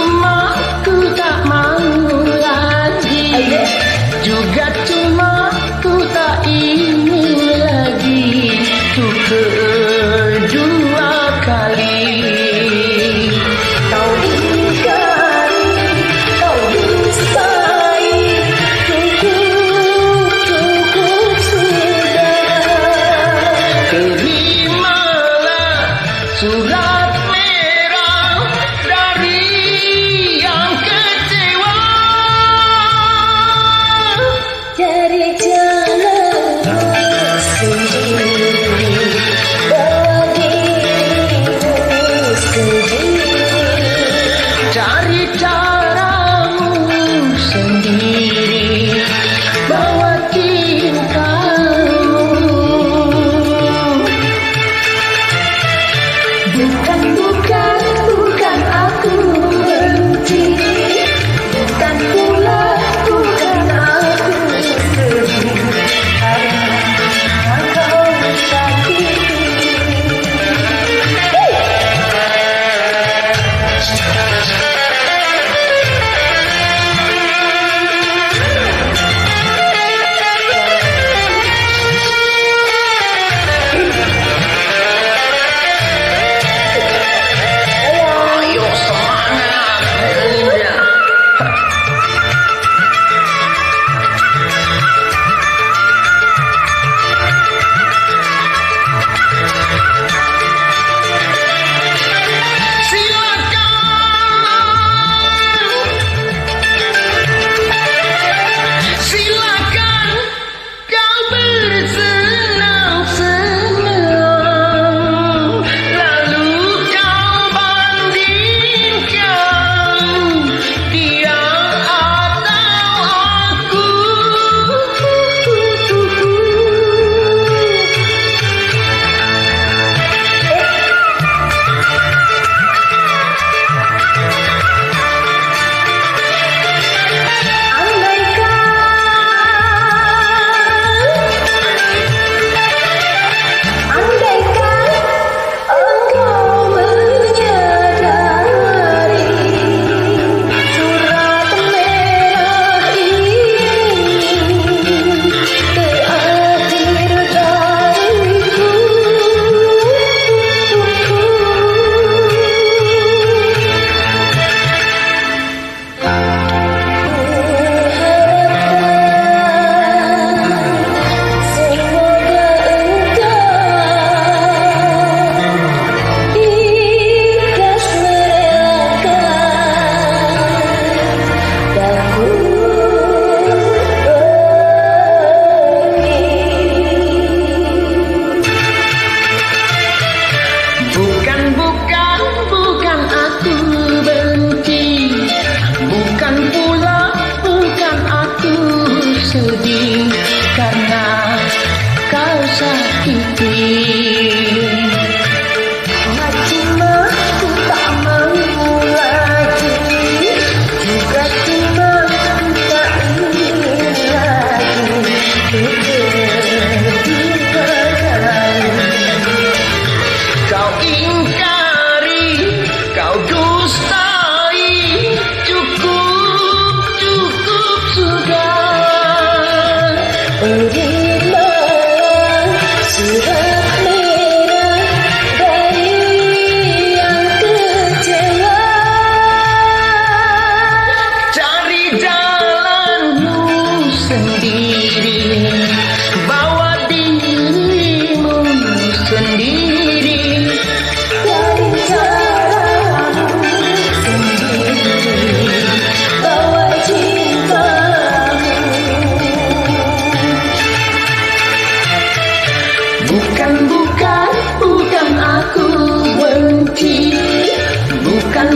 cuma ku tak mau lagi, juga cuma ku tak ingin lagi untuk kedua kali. Kau ingkari, kau dustai, cukup sudah. Terimalah surat merah dari yang kecewa. Cari jalan sendiri, bawa dirimu sendiri. Cari caramu sendiri, bawa tingkahmu. Bukan aku benci, bukan pula bukan aku sedih, karena kau sakiti. Ayo semangat, Linda. Silakan kau bersenang-senang, lalu kau bandingkan dia atau aku. Andaikan engkau menyadari surat merah ini terakhir dariku. Semoga engkau ikhlas merelakan aku pergi. Bukan aku benci, bukan pula bukan aku sedih, karena kau sakiti. Cuma ku tak mau lagi, juga cuma ku tak ingin lagi kedua kali. Kau ingkari, kau dustai, cukup sudah. Terimalah surat merah dari yang kecewa. Cari jalanmu sendiri, bawa dirimu sendiri. Cari caramu sendiri, bawa cintamu. Bukan aku benci, bukan